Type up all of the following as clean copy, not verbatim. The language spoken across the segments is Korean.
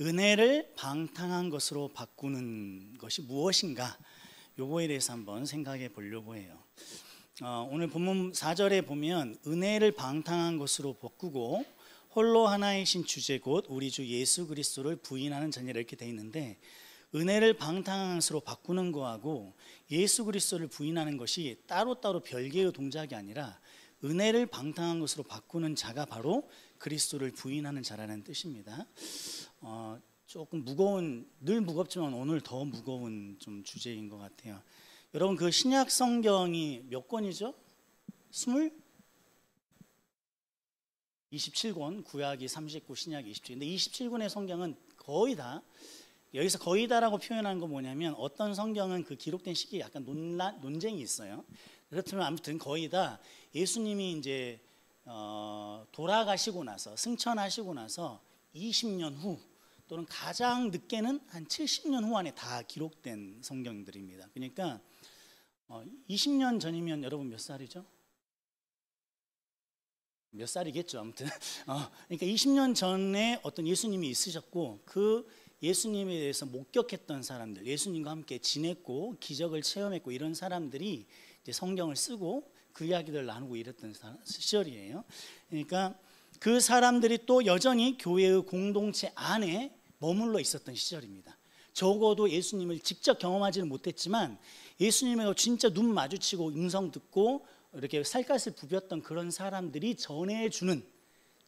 은혜를 방탕한 것으로 바꾸는 것이 무엇인가? 요거에 대해서 한번 생각해 보려고 해요. 오늘 본문 4절에 보면 은혜를 방탕한 것으로 바꾸고 홀로 하나이신 주제 곧 우리 주 예수 그리스도를 부인하는 자니라 이렇게 돼 있는데, 은혜를 방탕한 것으로 바꾸는 거하고 예수 그리스도를 부인하는 것이 따로따로 별개의 동작이 아니라 은혜를 방탕한 것으로 바꾸는 자가 바로 그리스도를 부인하는 자라는 뜻입니다. 조금 무거운, 늘 무겁지만 오늘 더 무거운 좀 주제인 것 같아요. 여러분, 그 신약 성경이 몇 권이죠? 27권, 구약이 39, 신약이 27. 근데 27권의 성경은 거의 다, 여기서 거의 다라고 표현한 거 뭐냐면, 어떤 성경은 그 기록된 시기에 약간 논쟁이 있어요. 그렇지만 아무튼 거의 다 예수님이 이제 돌아가시고 나서, 승천하시고 나서 20년 후 또는 가장 늦게는 한 70년 후 안에 다 기록된 성경들입니다. 그러니까 20년 전이면 여러분 몇 살이죠? 몇 살이겠죠. 아무튼 그러니까 20년 전에 어떤 예수님이 있으셨고, 그 예수님에 대해서 목격했던 사람들, 예수님과 함께 지냈고 기적을 체험했고 이런 사람들이 이제 성경을 쓰고 그 이야기들을 나누고 이랬던 시절이에요. 그러니까 그 사람들이 또 여전히 교회의 공동체 안에 머물러 있었던 시절입니다. 적어도 예수님을 직접 경험하지는 못했지만 예수님하고 진짜 눈 마주치고 음성 듣고 이렇게 살갗을 부볐던 그런 사람들이 전해주는,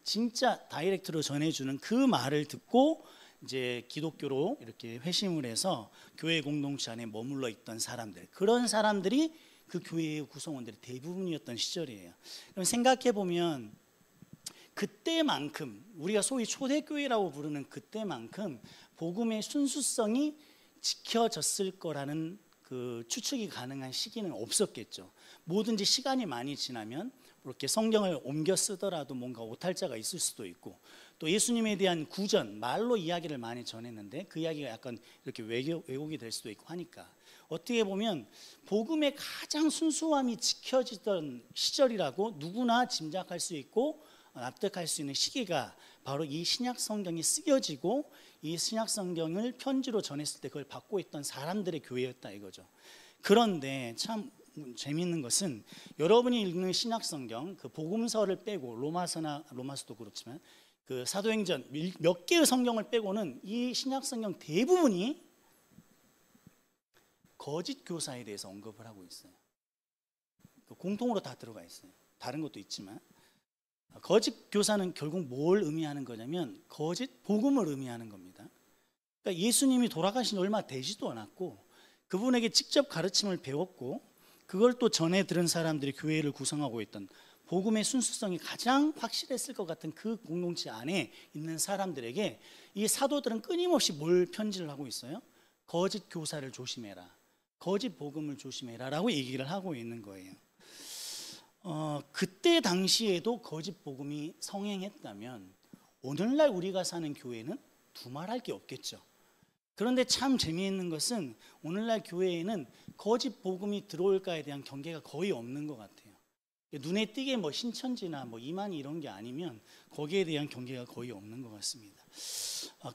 진짜 다이렉트로 전해주는 그 말을 듣고 이제 기독교로 이렇게 회심을 해서 교회 공동체 안에 머물러 있던 사람들, 그런 사람들이 그 교회의 구성원들이 대부분이었던 시절이에요. 그럼 생각해 보면 그때만큼, 우리가 소위 초대교회라고 부르는 그때만큼 복음의 순수성이 지켜졌을 거라는 그 추측이 가능한 시기는 없었겠죠. 뭐든지 시간이 많이 지나면 이렇게 성경을 옮겨 쓰더라도 뭔가 오탈자가 있을 수도 있고, 또 예수님에 대한 구전, 말로 이야기를 많이 전했는데 그 이야기가 약간 이렇게 왜곡이 될 수도 있고 하니까, 어떻게 보면 복음의 가장 순수함이 지켜지던 시절이라고 누구나 짐작할 수 있고 납득할 수 있는 시기가 바로 이 신약 성경이 쓰여지고 이 신약 성경을 편지로 전했을 때 그걸 받고 있던 사람들의 교회였다 이거죠. 그런데 참 재미있는 것은, 여러분이 읽는 신약 성경 그 복음서를 빼고, 로마서도 그렇지만 그 사도행전 몇 개의 성경을 빼고는 이 신약 성경 대부분이 거짓 교사에 대해서 언급을 하고 있어요. 공통으로 다 들어가 있어요. 다른 것도 있지만 거짓 교사는 결국 뭘 의미하는 거냐면 거짓 복음을 의미하는 겁니다. 그러니까 예수님이 돌아가신 얼마 되지도 않았고 그분에게 직접 가르침을 배웠고 그걸 또 전해 들은 사람들이 교회를 구성하고 있던, 복음의 순수성이 가장 확실했을 것 같은 그 공동체 안에 있는 사람들에게 이 사도들은 끊임없이 뭘 편지를 하고 있어요? 거짓 교사를 조심해라, 거짓 복음을 조심해라 라고 얘기를 하고 있는 거예요. 그때 당시에도 거짓 복음이 성행했다면 오늘날 우리가 사는 교회는 두말할 게 없겠죠. 그런데 참 재미있는 것은 오늘날 교회에는 거짓 복음이 들어올까에 대한 경계가 거의 없는 것 같아요. 눈에 띄게 뭐 신천지나 뭐 이만희 이런 게 아니면 거기에 대한 경계가 거의 없는 것 같습니다.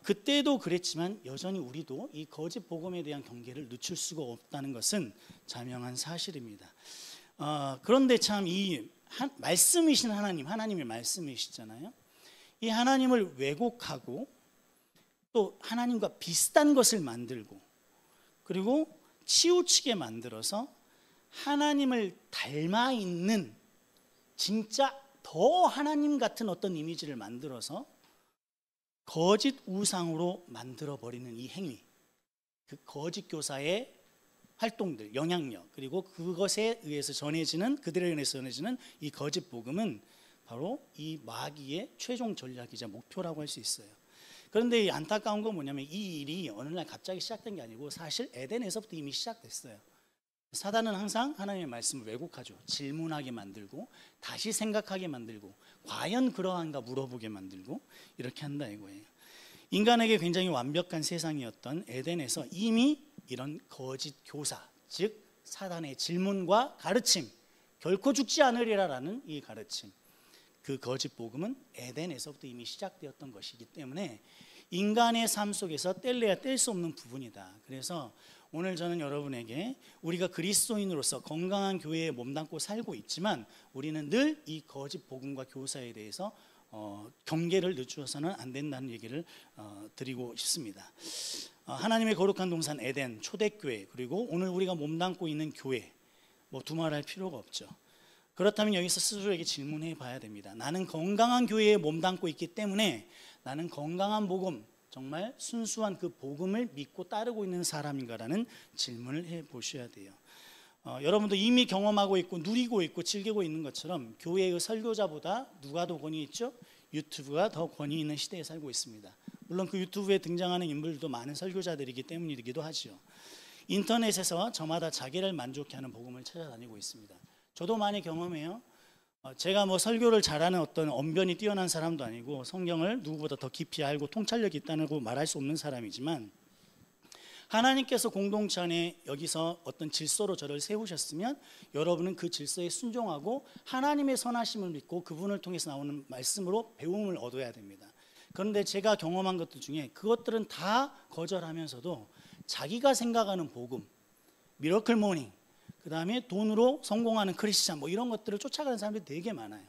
그때도 그랬지만 여전히 우리도 이 거짓 복음에 대한 경계를 늦출 수가 없다는 것은 자명한 사실입니다. 그런데 참 이 말씀이신 하나님의 말씀이시잖아요. 이 하나님을 왜곡하고 또 하나님과 비슷한 것을 만들고 그리고 치우치게 만들어서 하나님을 닮아 있는, 진짜 더 하나님 같은 어떤 이미지를 만들어서 거짓 우상으로 만들어버리는 이 행위, 그 거짓 교사의 활동들, 영향력, 그리고 그것에 의해서 전해지는, 그들에 의해서 전해지는 이 거짓 복음은 바로 이 마귀의 최종 전략이자 목표라고 할 수 있어요. 그런데 이 안타까운 건 뭐냐면 이 일이 어느 날 갑자기 시작된 게 아니고 사실 에덴에서부터 이미 시작됐어요. 사단은 항상 하나님의 말씀을 왜곡하죠. 질문하게 만들고 다시 생각하게 만들고 과연 그러한가 물어보게 만들고 이렇게 한다 이거예요. 인간에게 굉장히 완벽한 세상이었던 에덴에서 이미 이런 거짓 교사, 즉 사단의 질문과 가르침, 결코 죽지 않으리라라는 이 가르침, 그 거짓 복음은 에덴에서부터 이미 시작되었던 것이기 때문에 인간의 삶 속에서 뗄래야 뗄 수 없는 부분이다. 그래서 오늘 저는 여러분에게 우리가 그리스도인으로서 건강한 교회에 몸담고 살고 있지만 우리는 늘 이 거짓 복음과 교사에 대해서 경계를 늦추어서는 안 된다는 얘기를 드리고 싶습니다. 하나님의 거룩한 동산 에덴 초대교회, 그리고 오늘 우리가 몸담고 있는 교회, 뭐 두말할 필요가 없죠. 그렇다면 여기서 스스로에게 질문해 봐야 됩니다. 나는 건강한 교회에 몸담고 있기 때문에 나는 건강한 복음, 정말 순수한 그 복음을 믿고 따르고 있는 사람인가라는 질문을 해 보셔야 돼요. 여러분도 이미 경험하고 있고 누리고 있고 즐기고 있는 것처럼 교회의 설교자보다 누가 더 권위 있죠? 유튜브가 더 권위 있는 시대에 살고 있습니다. 물론 그 유튜브에 등장하는 인물들도 많은 설교자들이기 때문이기도 하죠. 인터넷에서 저마다 자기를 만족해 하는 복음을 찾아다니고 있습니다. 저도 많이 경험해요. 제가 뭐 설교를 잘하는 어떤 언변이 뛰어난 사람도 아니고 성경을 누구보다 더 깊이 알고 통찰력이 있다고 말할 수 없는 사람이지만 하나님께서 공동체 안에 여기서 어떤 질서로 저를 세우셨으면 여러분은 그 질서에 순종하고 하나님의 선하심을 믿고 그분을 통해서 나오는 말씀으로 배움을 얻어야 됩니다. 그런데 제가 경험한 것들 중에 그것들은 다 거절하면서도 자기가 생각하는 복음, 미러클 모닝, 그 다음에 돈으로 성공하는 크리스찬, 뭐 이런 것들을 쫓아가는 사람들이 되게 많아요.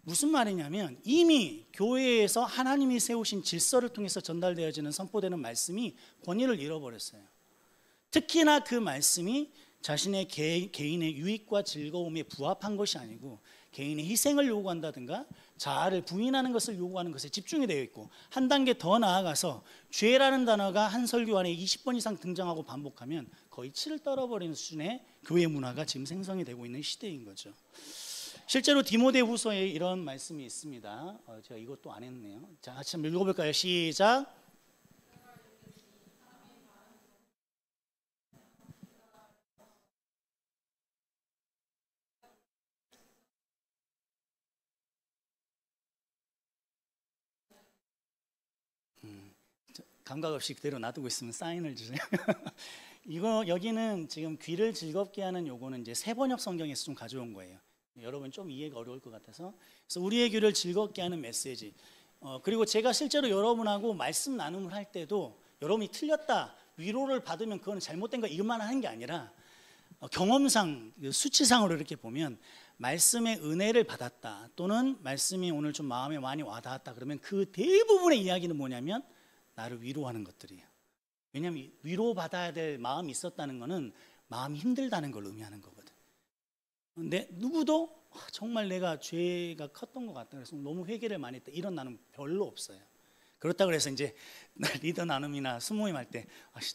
무슨 말이냐면 이미 교회에서 하나님이 세우신 질서를 통해서 전달되어지는 선포되는 말씀이 권위를 잃어버렸어요. 특히나 그 말씀이 자신의 개인의 유익과 즐거움에 부합한 것이 아니고 개인의 희생을 요구한다든가 자아를 부인하는 것을 요구하는 것에 집중이 되어 있고, 한 단계 더 나아가서 죄라는 단어가 한 설교 안에 20번 이상 등장하고 반복하면 거의 치를 떨어버리는 수준의 교회 문화가 지금 생성이 되고 있는 시대인 거죠. 실제로 디모데후서에 이런 말씀이 있습니다. 제가 이것도 안 했네요. 자, 같이 한번 읽어볼까요? 시작. 감각 없이 그대로 놔두고 있으면 사인을 주세요. 이거 여기는 지금 귀를 즐겁게 하는 요거는 이제 새번역 성경에서 좀 가져온 거예요. 여러분 좀 이해가 어려울 것 같아서. 그래서 우리의 귀를 즐겁게 하는 메시지. 그리고 제가 실제로 여러분하고 말씀 나눔을 할 때도 여러분이 틀렸다, 위로를 받으면 그건 잘못된 거 이것만 하는 게 아니라 경험상, 수치상으로 이렇게 보면 말씀의 은혜를 받았다, 또는 말씀이 오늘 좀 마음에 많이 와닿았다 그러면 그 대부분의 이야기는 뭐냐면 나를 위로하는 것들이에요. 왜냐하면 위로받아야 될 마음이 있었다는 것은 마음이 힘들다는 걸 의미하는 거거든. 근데 누구도 정말 내가 죄가 컸던 것 같다, 그래서 너무 회개를 많이 했다, 이런 나는 별로 없어요. 그렇다고 해서 이제 리더 나눔이나 수모임 할 때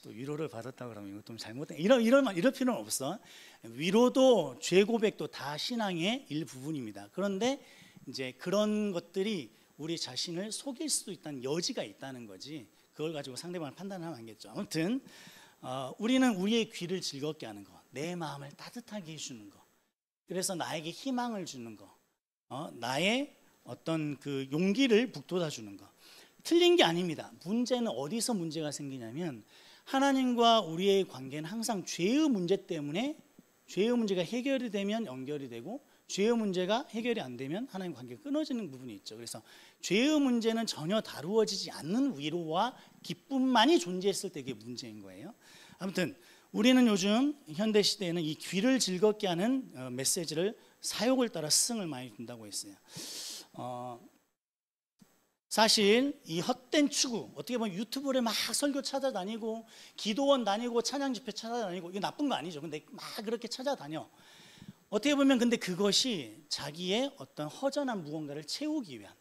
또 위로를 받았다 그러면 이거 좀 잘못된 이럴 필요는 없어. 위로도 죄 고백도 다 신앙의 일부분입니다. 그런데 이제 그런 것들이 우리 자신을 속일 수도 있다는 여지가 있다는 거지, 그걸 가지고 상대방을 판단하면 안 겠죠. 아무튼 우리는 우리의 귀를 즐겁게 하는 거, 내 마음을 따뜻하게 해주는 거, 그래서 나에게 희망을 주는 거, 나의 어떤 그 용기를 북돋아 주는 거, 틀린 게 아닙니다. 문제는 어디서 문제가 생기냐면 하나님과 우리의 관계는 항상 죄의 문제 때문에, 죄의 문제가 해결이 되면 연결이 되고 죄의 문제가 해결이 안 되면 하나님 관계가 끊어지는 부분이 있죠. 그래서 죄의 문제는 전혀 다루어지지 않는 위로와 기쁨만이 존재했을 때 그게 문제인 거예요. 아무튼 우리는 요즘 현대 시대에는 이 귀를 즐겁게 하는 메시지를 사욕을 따라 스승을 많이 둔다고 했어요. 사실 이 헛된 추구, 어떻게 보면 유튜브를 막 설교 찾아다니고 기도원 다니고 찬양 집회 찾아다니고, 이게 나쁜 거 아니죠. 근데 막 그렇게 찾아다녀. 어떻게 보면 근데 그것이 자기의 어떤 허전한 무언가를 채우기 위한,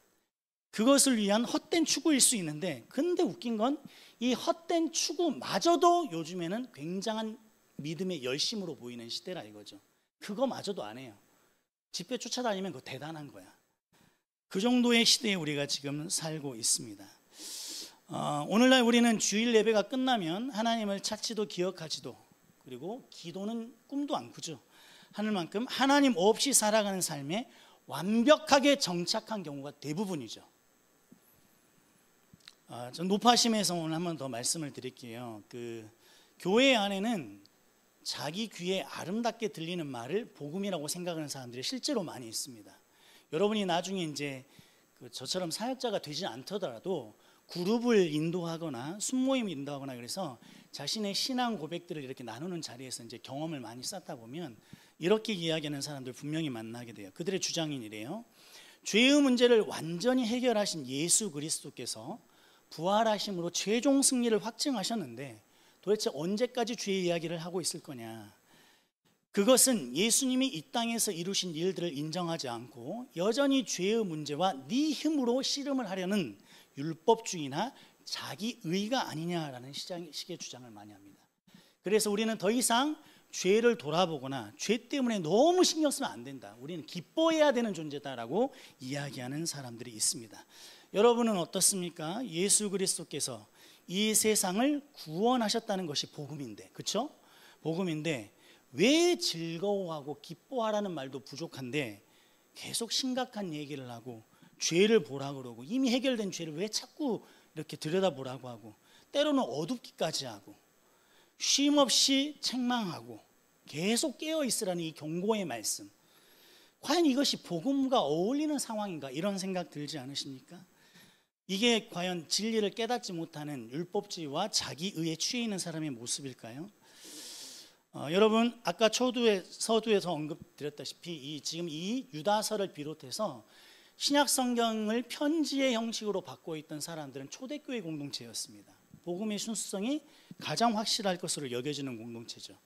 그것을 위한 헛된 추구일 수 있는데, 근데 웃긴 건 이 헛된 추구마저도 요즘에는 굉장한 믿음의 열심으로 보이는 시대라 이거죠. 그거마저도 안 해요. 집회 쫓아다니면 그거 대단한 거야. 그 정도의 시대에 우리가 지금 살고 있습니다. 오늘날 우리는 주일 예배가 끝나면 하나님을 찾지도 기억하지도, 그리고 기도는 꿈도 안 꾸죠. 하늘 만큼 하나님 없이 살아가는 삶에 완벽하게 정착한 경우가 대부분이죠. 전 노파심에서 오늘 한 번 더 말씀을 드릴게요. 그 교회 안에는 자기 귀에 아름답게 들리는 말을 복음이라고 생각하는 사람들이 실제로 많이 있습니다. 여러분이 나중에 이제 저처럼 사역자가 되지 않더라도 그룹을 인도하거나 순모임을 인도하거나 그래서 자신의 신앙 고백들을 이렇게 나누는 자리에서 이제 경험을 많이 쌓다 보면 이렇게 이야기하는 사람들 분명히 만나게 돼요. 그들의 주장인 이래요. 죄의 문제를 완전히 해결하신 예수 그리스도께서 부활하심으로 최종 승리를 확증하셨는데 도대체 언제까지 죄의 이야기를 하고 있을 거냐? 그것은 예수님이 이 땅에서 이루신 일들을 인정하지 않고 여전히 죄의 문제와 네 힘으로 씨름을 하려는 율법주의나 자기 의가 아니냐라는 식의 주장을 많이 합니다. 그래서 우리는 더 이상 죄를 돌아보거나 죄 때문에 너무 신경 쓰면 안 된다. 우리는 기뻐해야 되는 존재다라고 이야기하는 사람들이 있습니다. 여러분은 어떻습니까? 예수 그리스도께서 이 세상을 구원하셨다는 것이 복음인데, 그렇죠? 복음인데 왜 즐거워하고 기뻐하라는 말도 부족한데 계속 심각한 얘기를 하고 죄를 보라 그러고 이미 해결된 죄를 왜 자꾸 이렇게 들여다보라고 하고 때로는 어둡기까지 하고 쉼없이 책망하고 계속 깨어있으라는 이 경고의 말씀, 과연 이것이 복음과 어울리는 상황인가 이런 생각 들지 않으십니까? 이게 과연 진리를 깨닫지 못하는 율법주의와 자기의에 취해 있는 사람의 모습일까요? 여러분 아까 서두에서 언급드렸다시피 지금 이 유다서를 비롯해서 신약 성경을 편지의 형식으로 받고 있던 사람들은 초대교회 공동체였습니다. 복음의 순수성이 가장 확실할 것으로 여겨지는 공동체죠.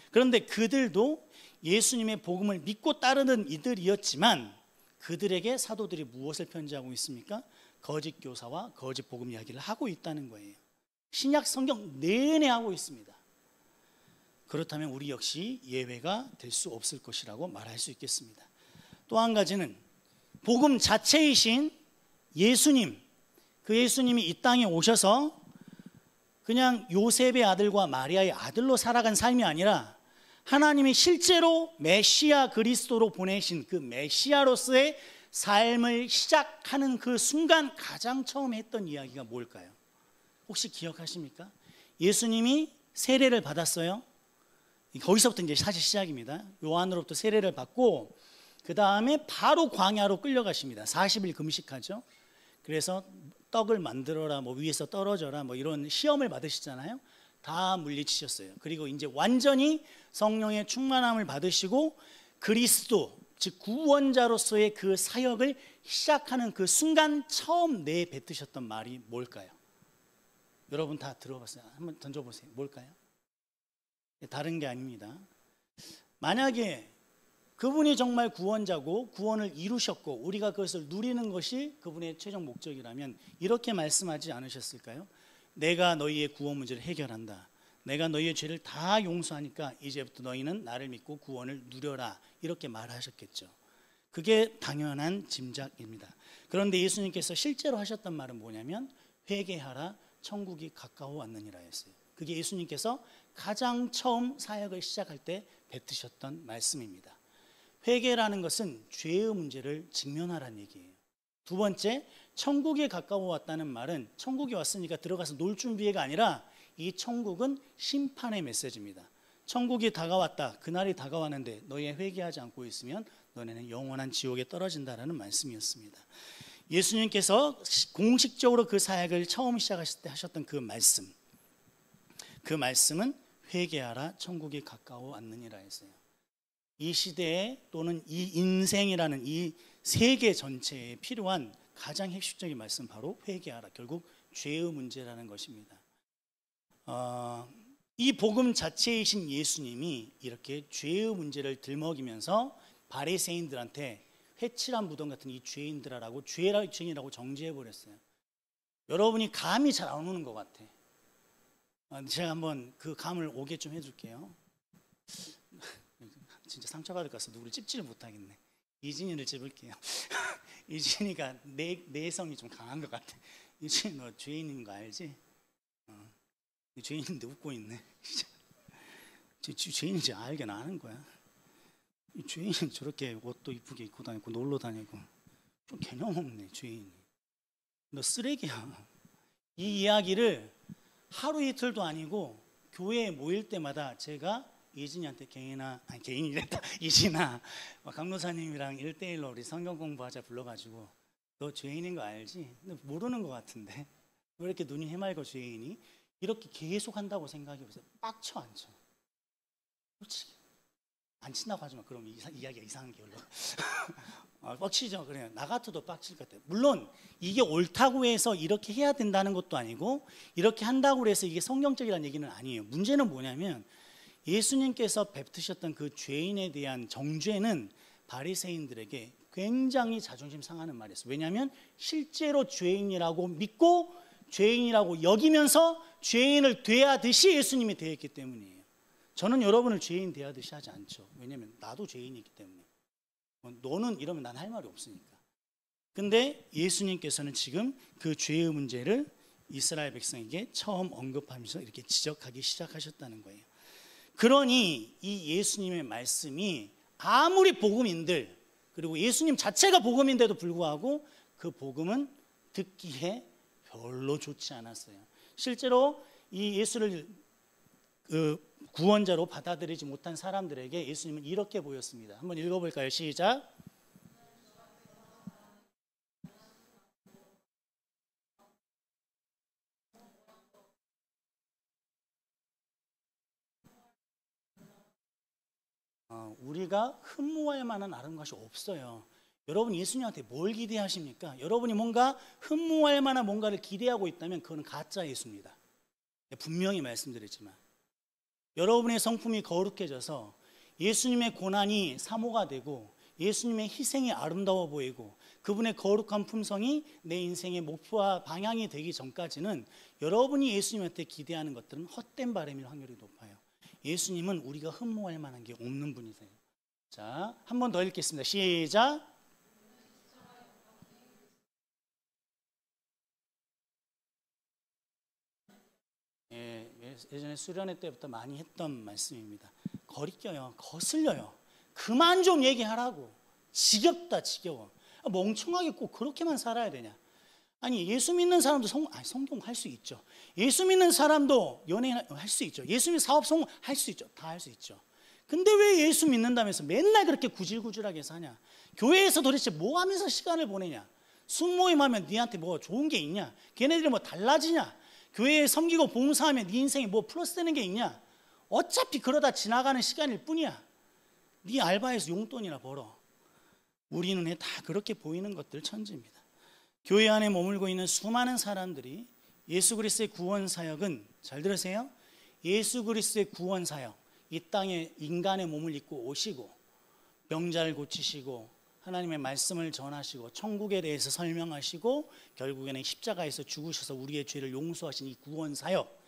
그런데 그들도 예수님의 복음을 믿고 따르는 이들이었지만 그들에게 사도들이 무엇을 편지하고 있습니까? 거짓 교사와 거짓 복음 이야기를 하고 있다는 거예요. 신약 성경 내내 하고 있습니다. 그렇다면 우리 역시 예외가 될 수 없을 것이라고 말할 수 있겠습니다. 또 한 가지는 복음 자체이신 예수님, 그 예수님이 이 땅에 오셔서 그냥 요셉의 아들과 마리아의 아들로 살아간 삶이 아니라 하나님이 실제로 메시아 그리스도로 보내신 그 메시아로서의 삶을 시작하는 그 순간 가장 처음 했던 이야기가 뭘까요? 혹시 기억하십니까? 예수님이 세례를 받았어요. 거기서부터 이제 사실 시작입니다. 요한으로부터 세례를 받고 그 다음에 바로 광야로 끌려가십니다. 40일 금식하죠. 그래서 떡을 만들어라, 뭐 위에서 떨어져라, 뭐 이런 시험을 받으시잖아요. 다 물리치셨어요. 그리고 이제 완전히 성령의 충만함을 받으시고 그리스도, 즉 구원자로서의 그 사역을 시작하는 그 순간 처음 내뱉으셨던 말이 뭘까요? 여러분 다 들어봤어요? 한번 던져보세요. 뭘까요? 다른 게 아닙니다. 만약에 그분이 정말 구원자고 구원을 이루셨고 우리가 그것을 누리는 것이 그분의 최종 목적이라면 이렇게 말씀하지 않으셨을까요? 내가 너희의 구원 문제를 해결한다. 내가 너희의 죄를 다 용서하니까 이제부터 너희는 나를 믿고 구원을 누려라. 이렇게 말하셨겠죠. 그게 당연한 짐작입니다. 그런데 예수님께서 실제로 하셨던 말은 뭐냐면 회개하라, 천국이 가까워 왔느니라 했어요. 그게 예수님께서 가장 처음 사역을 시작할 때 뱉으셨던 말씀입니다. 회개라는 것은 죄의 문제를 직면하라는 얘기예요. 두 번째, 천국에 가까워 왔다는 말은 천국에 왔으니까 들어가서 놀 준비가 아니라 이 천국은 심판의 메시지입니다. 천국이 다가왔다, 그날이 다가왔는데 너희 회개하지 않고 있으면 너네는 영원한 지옥에 떨어진다라는 말씀이었습니다. 예수님께서 공식적으로 그 사역을 처음 시작하실 때 하셨던 그 말씀은 회개하라, 천국이 가까워 왔느니라 했어요. 이 시대에 또는 이 인생이라는 이 세계 전체에 필요한 가장 핵심적인 말씀 바로 회개하라. 결국 죄의 문제라는 것입니다. 이 복음 자체이신 예수님이 이렇게 죄의 문제를 들먹이면서 바리새인들한테 회칠한 무덤 같은 이 죄인들아라고 죄인이라고 정죄해버렸어요. 여러분이 감이 잘 안 오는 것 같아. 제가 한번 그 감을 오게 좀 해줄게요. 진짜 상처받을 것 같아서 누구를 찝지를 못하겠네. 이진이를 찝을게요. 이진이가 내성이 좀 강한 것 같아. 이진이 너 죄인인 거 알지? 죄인인데 웃고 있네. 죄인인지 알긴 아는 거야. 이 죄인은 저렇게 옷도 이쁘게 입고 다니고 놀러 다니고 좀 개념 없네 죄인이. 너 쓰레기야. 이 이야기를 하루 이틀도 아니고 교회에 모일 때마다 제가 이진이한테 이진아 강로사님이랑 1대1로 우리 성경 공부하자 불러가지고 너 죄인인 거 알지? 너 모르는 것 같은데 왜 이렇게 눈이 해맑어 죄인이? 이렇게 계속 한다고 생각해 보세요. 빡쳐 안 쳐? 솔직히 안 친다고 하지만 그럼 이야기가 이상한 게 올라. 빡치죠. 그래요. 나 같아도 빡칠 것 같아요. 물론 이게 옳다고 해서 이렇게 해야 된다는 것도 아니고 이렇게 한다고 해서 이게 성경적이라는 얘기는 아니에요. 문제는 뭐냐면 예수님께서 베푸셨던 그 죄인에 대한 정죄는 바리새인들에게 굉장히 자존심 상하는 말이었어요. 왜냐하면 실제로 죄인이라고 믿고 죄인이라고 여기면서 죄인을 대하듯이 예수님이 대했기 때문이에요. 저는 여러분을 죄인 대하듯이 하지 않죠. 왜냐하면 나도 죄인이기 때문에. 너는 이러면 난 할 말이 없으니까. 근데 예수님께서는 지금 그 죄의 문제를 이스라엘 백성에게 처음 언급하면서 이렇게 지적하기 시작하셨다는 거예요. 그러니 이 예수님의 말씀이 아무리 복음인들, 그리고 예수님 자체가 복음인데도 불구하고 그 복음은 듣기에 별로 좋지 않았어요. 실제로 이 예수를 구원자로 받아들이지 못한 사람들에게 예수님은 이렇게 보였습니다. 한번 읽어볼까요? 시작. 우리가 흠모할 만한 아름다운 것이 없어요. 여러분 예수님한테 뭘 기대하십니까? 여러분이 뭔가 흠모할 만한 뭔가를 기대하고 있다면 그건 가짜 예수입니다. 분명히 말씀드리지만 여러분의 성품이 거룩해져서 예수님의 고난이 사모가 되고 예수님의 희생이 아름다워 보이고 그분의 거룩한 품성이 내 인생의 목표와 방향이 되기 전까지는 여러분이 예수님한테 기대하는 것들은 헛된 바람일 확률이 높아요. 예수님은 우리가 흠모할 만한 게 없는 분이세요. 자, 한 번 더 읽겠습니다. 시작. 예전에 수련회 때부터 많이 했던 말씀입니다. 거리껴요. 거슬려요. 그만 좀 얘기하라고. 지겹다 지겨워. 멍청하게 꼭 그렇게만 살아야 되냐. 아니 예수 믿는 사람도 성공할 수 있죠. 예수 믿는 사람도 연예인 할 수 있죠. 예수 믿는 사업 성공할 수 있죠. 다 할 수 있죠. 근데 왜 예수 믿는다면서 맨날 그렇게 구질구질하게 사냐. 교회에서 도대체 뭐 하면서 시간을 보내냐. 순모임하면 니한테 뭐 좋은 게 있냐. 걔네들이 뭐 달라지냐. 교회에 섬기고 봉사하면 네 인생에 뭐 플러스 되는 게 있냐. 어차피 그러다 지나가는 시간일 뿐이야. 네 알바에서 용돈이나 벌어. 우리 눈에 다 그렇게 보이는 것들 천지입니다. 교회 안에 머물고 있는 수많은 사람들이 예수 그리스도의 구원 사역은, 잘 들으세요, 예수 그리스도의 구원 사역, 이 땅에 인간의 몸을 입고 오시고 병자를 고치시고 하나님의 말씀을 전하시고 천국에 대해서 설명하시고 결국에는 십자가에서 죽으셔서 우리의 죄를 용서하신 이 구원 사역,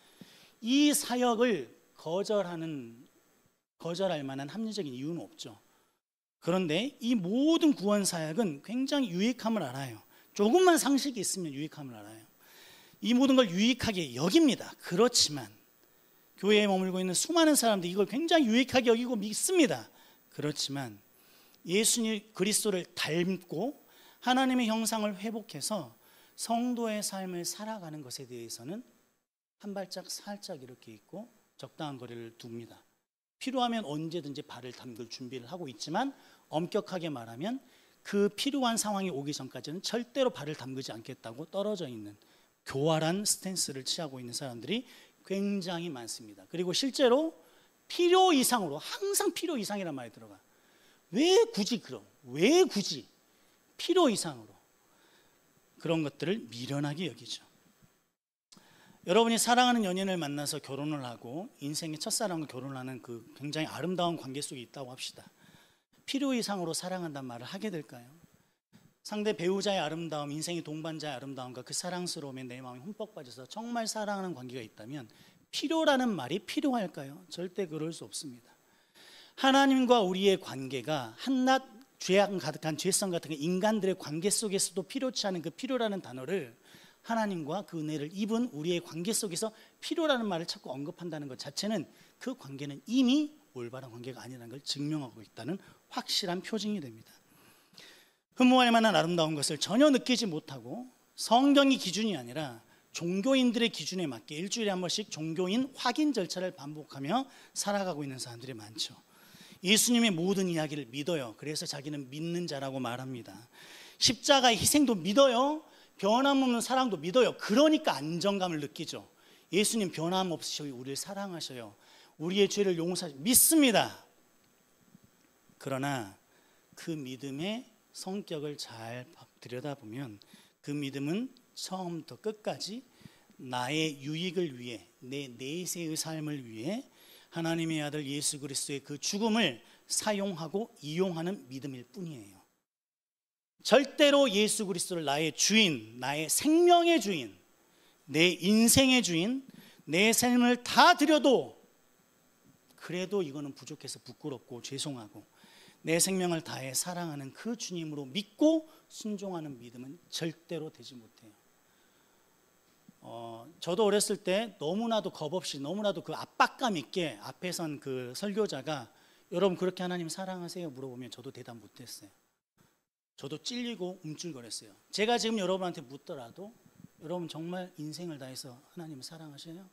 이 사역을 거절할 만한 합리적인 이유는 없죠. 그런데 이 모든 구원 사역은 굉장히 유익함을 알아요. 조금만 상식이 있으면 유익함을 알아요. 이 모든 걸 유익하게 여깁니다. 그렇지만 교회에 머물고 있는 수많은 사람들이 이걸 굉장히 유익하게 여기고 믿습니다. 그렇지만 예수님 그리스도를 닮고 하나님의 형상을 회복해서 성도의 삶을 살아가는 것에 대해서는 한 발짝 살짝 이렇게 있고 적당한 거리를 둡니다. 필요하면 언제든지 발을 담글 준비를 하고 있지만 엄격하게 말하면 그 필요한 상황이 오기 전까지는 절대로 발을 담그지 않겠다고 떨어져 있는 교활한 스탠스를 취하고 있는 사람들이 굉장히 많습니다. 그리고 실제로 필요 이상으로, 항상 필요 이상이란 말이 들어가. 왜 굳이 필요 이상으로 그런 것들을 미련하게 여기죠. 여러분이 사랑하는 연인을 만나서 결혼을 하고 인생의 첫사랑과 결혼을 하는 그 굉장히 아름다운 관계 속에 있다고 합시다. 필요 이상으로 사랑한다는 말을 하게 될까요? 상대 배우자의 아름다움, 인생의 동반자의 아름다움과 그 사랑스러움에 내 마음이 흠뻑 빠져서 정말 사랑하는 관계가 있다면 필요라는 말이 필요할까요? 절대 그럴 수 없습니다. 하나님과 우리의 관계가 한낱 죄악 가득한 죄성 같은 인간들의 관계 속에서도 필요치 않은 그 필요라는 단어를 하나님과 그 은혜를 입은 우리의 관계 속에서 필요라는 말을 자꾸 언급한다는 것 자체는 그 관계는 이미 올바른 관계가 아니라는 걸 증명하고 있다는 확실한 표징이 됩니다. 흠모할 만한 아름다운 것을 전혀 느끼지 못하고 성경이 기준이 아니라 종교인들의 기준에 맞게 일주일에 한 번씩 종교인 확인 절차를 반복하며 살아가고 있는 사람들이 많죠. 예수님의 모든 이야기를 믿어요. 그래서 자기는 믿는 자라고 말합니다. 십자가의 희생도 믿어요. 변함없는 사랑도 믿어요. 그러니까 안정감을 느끼죠. 예수님 변함없이 우리를 사랑하셔요. 우리의 죄를 용서하셔 믿습니다. 그러나 그 믿음의 성격을 잘 들여다보면 그 믿음은 처음부터 끝까지 나의 유익을 위해, 내 내세의 삶을 위해 하나님의 아들 예수 그리스도의 그 죽음을 사용하고 이용하는 믿음일 뿐이에요. 절대로 예수 그리스도를 나의 주인, 나의 생명의 주인, 내 인생의 주인, 내 삶을 다 드려도 그래도 이거는 부족해서 부끄럽고 죄송하고 내 생명을 다해 사랑하는 그 주님으로 믿고 순종하는 믿음은 절대로 되지 못해요. 저도 어렸을 때 너무나도 겁없이 너무나도 그 압박감 있게 앞에 선 그 설교자가 여러분 그렇게 하나님 사랑하세요? 물어보면 저도 대답 못했어요. 저도 찔리고 움찔거렸어요. 제가 지금 여러분한테 묻더라도 여러분 정말 인생을 다해서 하나님을 사랑하셔요?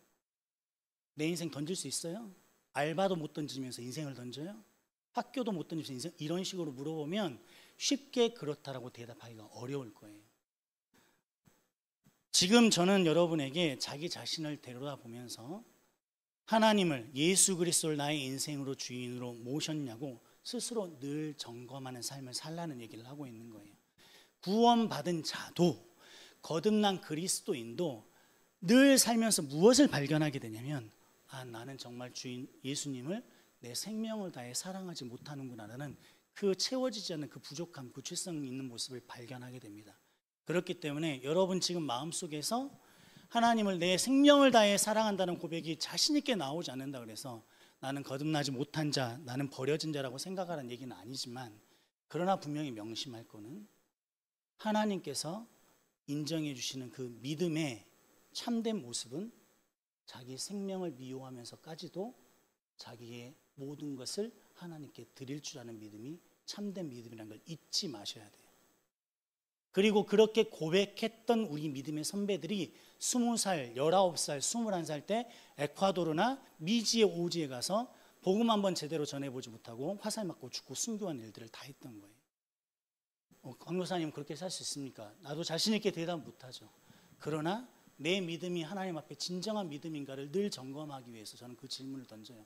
내 인생 던질 수 있어요? 알바도 못 던지면서 인생을 던져요? 학교도 못 던지면서 인생 이런 식으로 물어보면 쉽게 그렇다라고 대답하기가 어려울 거예요. 지금 저는 여러분에게 자기 자신을 되돌아보면서 하나님을 예수 그리스도를 나의 인생으로 주인으로 모셨냐고 스스로 늘 점검하는 삶을 살라는 얘기를 하고 있는 거예요. 구원받은 자도 거듭난 그리스도인도 늘 살면서 무엇을 발견하게 되냐면 나는 정말 주인 예수님을 내 생명을 다해 사랑하지 못하는구나라는 그 채워지지 않는 그 부족함, 그 죄성 있는 모습을 발견하게 됩니다. 그렇기 때문에 여러분 지금 마음속에서 하나님을 내 생명을 다해 사랑한다는 고백이 자신 있게 나오지 않는다 그래서 나는 거듭나지 못한 자, 나는 버려진 자라고 생각하라는 얘기는 아니지만 그러나 분명히 명심할 거는 하나님께서 인정해 주시는 그 믿음의 참된 모습은 자기 생명을 미워하면서까지도 자기의 모든 것을 하나님께 드릴 줄 아는 믿음이 참된 믿음이라는 걸 잊지 마셔야 돼요. 그리고 그렇게 고백했던 우리 믿음의 선배들이 20살, 19살, 21살 때 에콰도르나 미지의 오지에 가서 복음 한번 제대로 전해보지 못하고 화살 맞고 죽고 순교한 일들을 다 했던 거예요. 강도사님 그렇게 살 수 있습니까? 나도 자신 있게 대답 못하죠. 그러나 내 믿음이 하나님 앞에 진정한 믿음인가를 늘 점검하기 위해서 저는 그 질문을 던져요.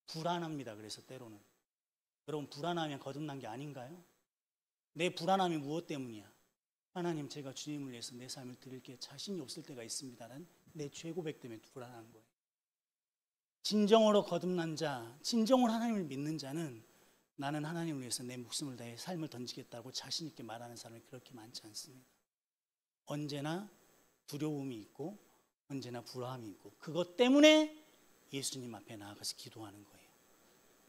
불안합니다. 그래서 때로는 여러분 불안하면 거듭난 게 아닌가요? 내 불안함이 무엇 때문이야? 하나님 제가 주님을 위해서 내 삶을 드릴 게 자신이 없을 때가 있습니다라는 내 죄고백 때문에 불안한 거예요. 진정으로 거듭난 자, 진정으로 하나님을 믿는 자는 나는 하나님을 위해서 내 목숨을 다해 삶을 던지겠다고 자신 있게 말하는 사람이 그렇게 많지 않습니다. 언제나 두려움이 있고 언제나 불안함이 있고 그것 때문에 예수님 앞에 나아가서 기도하는 거예요.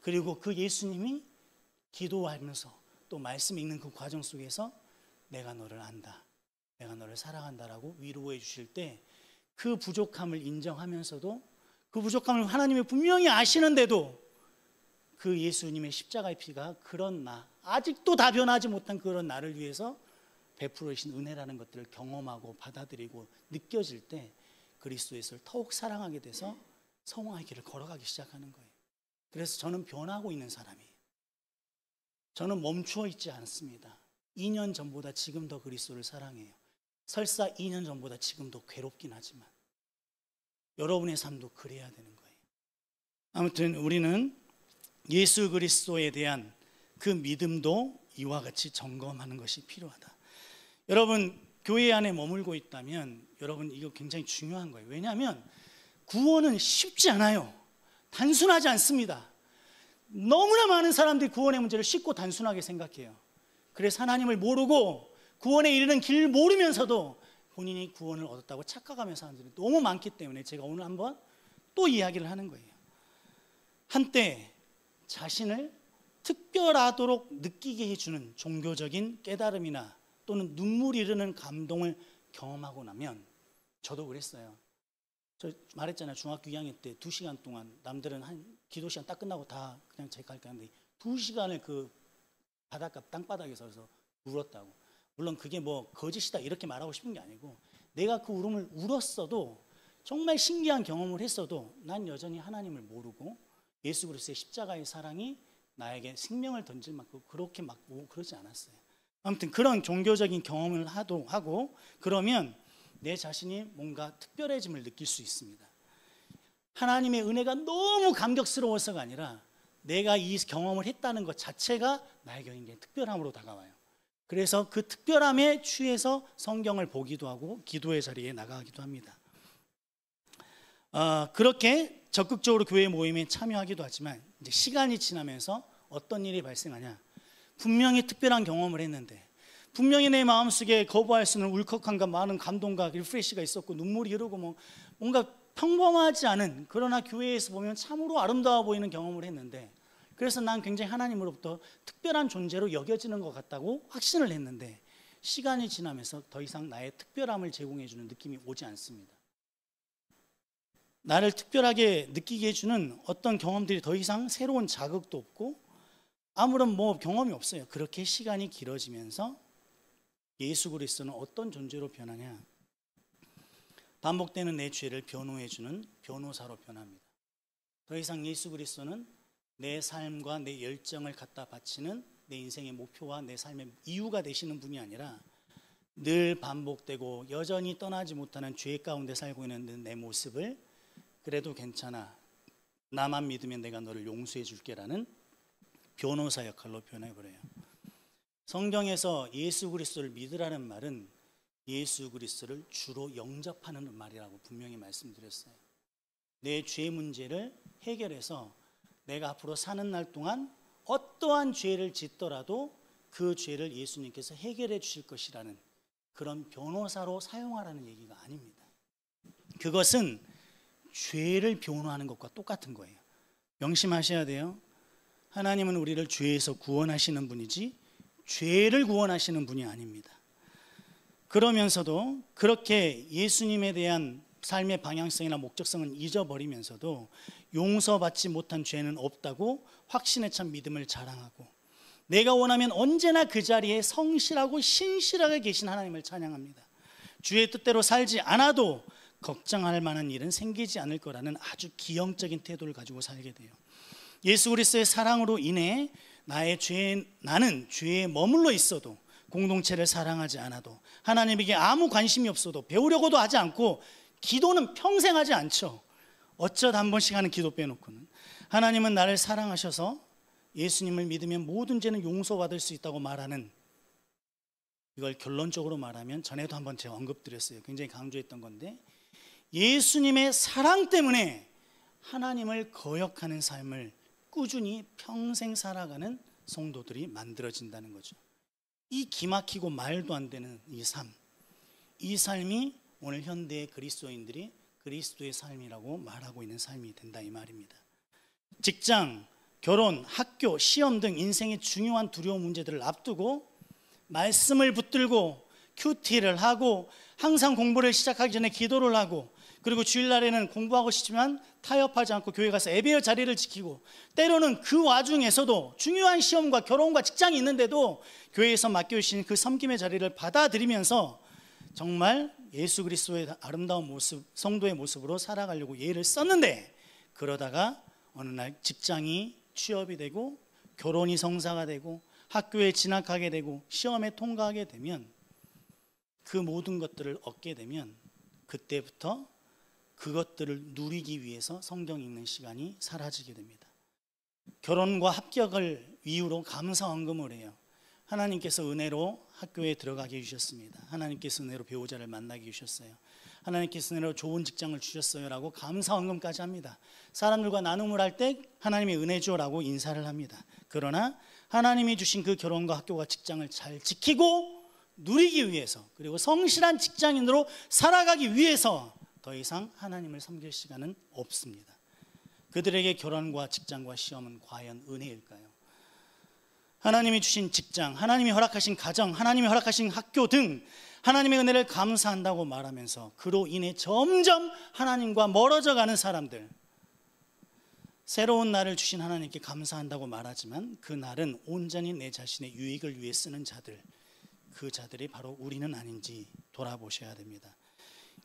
그리고 그 예수님이 기도하면서 또 말씀 읽는 그 과정 속에서 내가 너를 안다, 내가 너를 사랑한다라고 위로해 주실 때 그 부족함을 인정하면서도 그 부족함을 하나님이 분명히 아시는데도 그 예수님의 십자가의 피가 그런 나, 아직도 다 변하지 못한 그런 나를 위해서 베풀어 주신 은혜라는 것들을 경험하고 받아들이고 느껴질 때 그리스도 예수를 더욱 사랑하게 돼서 성화의 길을 걸어가기 시작하는 거예요. 그래서 저는 변하고 있는 사람이에요. 저는 멈추어 있지 않습니다. 2년 전보다 지금 더 그리스도를 사랑해요. 설사 2년 전보다 지금 더 괴롭긴 하지만 여러분의 삶도 그래야 되는 거예요. 아무튼 우리는 예수 그리스도에 대한 그 믿음도 이와 같이 점검하는 것이 필요하다. 여러분 교회 안에 머물고 있다면 여러분 이거 굉장히 중요한 거예요. 왜냐하면 구원은 쉽지 않아요. 단순하지 않습니다. 너무나 많은 사람들이 구원의 문제를 쉽고 단순하게 생각해요. 그래서 하나님을 모르고 구원에 이르는 길을 모르면서도 본인이 구원을 얻었다고 착각하면서 사람들이 너무 많기 때문에 제가 오늘 한번 또 이야기를 하는 거예요. 한때 자신을 특별하도록 느끼게 해주는 종교적인 깨달음이나 또는 눈물이 흐르는 감동을 경험하고 나면 저도 그랬어요. 저 말했잖아요. 중학교 2학년 때 2시간 동안 남들은 한 기도 시간 딱 끝나고 다 그냥 제 갈 가는데 2시간을 그 바닷가 땅바닥에 서서 울었다고. 물론 그게 뭐 거짓이다 이렇게 말하고 싶은 게 아니고 내가 그 울음을 울었어도 정말 신기한 경험을 했어도 난 여전히 하나님을 모르고 예수 그리스도의 십자가의 사랑이 나에게 생명을 던질 만큼 그렇게 막 그러지 않았어요. 아무튼 그런 종교적인 경험을 하고 그러면 내 자신이 뭔가 특별해짐을 느낄 수 있습니다. 하나님의 은혜가 너무 감격스러워서가 아니라 내가 이 경험을 했다는 것 자체가 나에게 굉장히 특별함으로 다가와요. 그래서 그 특별함에 취해서 성경을 보기도 하고 기도의 자리에 나가기도 합니다. 그렇게 적극적으로 교회 모임에 참여하기도 하지만 이제 시간이 지나면서 어떤 일이 발생하냐, 분명히 특별한 경험을 했는데 분명히 내 마음속에 거부할 수 없는 울컥함과 많은 감동과 리프레시가 있었고 눈물이 흐르고 뭔가 평범하지 않은, 그러나 교회에서 보면 참으로 아름다워 보이는 경험을 했는데, 그래서 난 굉장히 하나님으로부터 특별한 존재로 여겨지는 것 같다고 확신을 했는데 시간이 지나면서 더 이상 나의 특별함을 제공해 주는 느낌이 오지 않습니다. 나를 특별하게 느끼게 해주는 어떤 경험들이 더 이상 새로운 자극도 없고 아무런 경험이 없어요. 그렇게 시간이 길어지면서 예수 그리스도는 어떤 존재로 변하냐, 반복되는 내 죄를 변호해주는 변호사로 변합니다. 더 이상 예수 그리스도는 내 삶과 내 열정을 갖다 바치는 내 인생의 목표와 내 삶의 이유가 되시는 분이 아니라 늘 반복되고 여전히 떠나지 못하는 죄 가운데 살고 있는 내 모습을 그래도 괜찮아, 나만 믿으면 내가 너를 용서해 줄게라는 변호사 역할로 변해버려요. 성경에서 예수 그리스도를 믿으라는 말은 예수 그리스도를 주로 영접하는 말이라고 분명히 말씀드렸어요. 내 죄 문제를 해결해서 내가 앞으로 사는 날 동안 어떠한 죄를 짓더라도 그 죄를 예수님께서 해결해 주실 것이라는 그런 변호사로 사용하라는 얘기가 아닙니다. 그것은 죄를 변호하는 것과 똑같은 거예요. 명심하셔야 돼요. 하나님은 우리를 죄에서 구원하시는 분이지 죄를 구원하시는 분이 아닙니다. 그러면서도 그렇게 예수님에 대한 삶의 방향성이나 목적성은 잊어버리면서도 용서받지 못한 죄는 없다고 확신에 찬 믿음을 자랑하고 내가 원하면 언제나 그 자리에 성실하고 신실하게 계신 하나님을 찬양합니다. 주의 뜻대로 살지 않아도 걱정할 만한 일은 생기지 않을 거라는 아주 기형적인 태도를 가지고 살게 돼요. 예수 그리스도의 사랑으로 인해 나는 죄에 머물러 있어도, 공동체를 사랑하지 않아도, 하나님에게 아무 관심이 없어도, 배우려고도 하지 않고, 기도는 평생 하지 않죠. 어쩌다 한 번씩 하는 기도 빼놓고는. 하나님은 나를 사랑하셔서 예수님을 믿으면 모든 죄는 용서받을 수 있다고 말하는, 이걸 결론적으로 말하면 전에도 한번 제가 언급드렸어요. 굉장히 강조했던 건데, 예수님의 사랑 때문에 하나님을 거역하는 삶을 꾸준히 평생 살아가는 성도들이 만들어진다는 거죠. 이 기막히고 말도 안 되는 이 삶이 오늘 현대의 그리스도인들이 그리스도의 삶이라고 말하고 있는 삶이 된다, 이 말입니다. 직장, 결혼, 학교, 시험 등 인생의 중요한 두려운 문제들을 앞두고 말씀을 붙들고 큐티를 하고 항상 공부를 시작하기 전에 기도를 하고, 그리고 주일날에는 공부하고 싶지만 타협하지 않고 교회 가서 예배의 자리를 지키고, 때로는 그 와중에서도 중요한 시험과 결혼과 직장이 있는데도 교회에서 맡겨주신 그 섬김의 자리를 받아들이면서 정말 예수 그리스도의 아름다운 모습, 성도의 모습으로 살아가려고 예를 썼는데, 그러다가 어느 날 직장이 취업이 되고 결혼이 성사가 되고 학교에 진학하게 되고 시험에 통과하게 되면, 그 모든 것들을 얻게 되면 그때부터 그것들을 누리기 위해서 성경 읽는 시간이 사라지게 됩니다. 결혼과 합격을 이유로 감사헌금을 해요. 하나님께서 은혜로 학교에 들어가게 해주셨습니다. 하나님께서 은혜로 배우자를 만나게 해주셨어요. 하나님께서 은혜로 좋은 직장을 주셨어요 라고 감사헌금까지 합니다. 사람들과 나눔을 할 때 하나님의 은혜죠 라고 인사를 합니다. 그러나 하나님이 주신 그 결혼과 학교와 직장을 잘 지키고 누리기 위해서, 그리고 성실한 직장인으로 살아가기 위해서 더 이상 하나님을 섬길 시간은 없습니다. 그들에게 결혼과 직장과 시험은 과연 은혜일까요? 하나님이 주신 직장, 하나님이 허락하신 가정, 하나님이 허락하신 학교 등 하나님의 은혜를 감사한다고 말하면서 그로 인해 점점 하나님과 멀어져 가는 사람들, 새로운 날을 주신 하나님께 감사한다고 말하지만 그 날은 온전히 내 자신의 유익을 위해 쓰는 자들, 그 자들이 바로 우리는 아닌지 돌아보셔야 됩니다.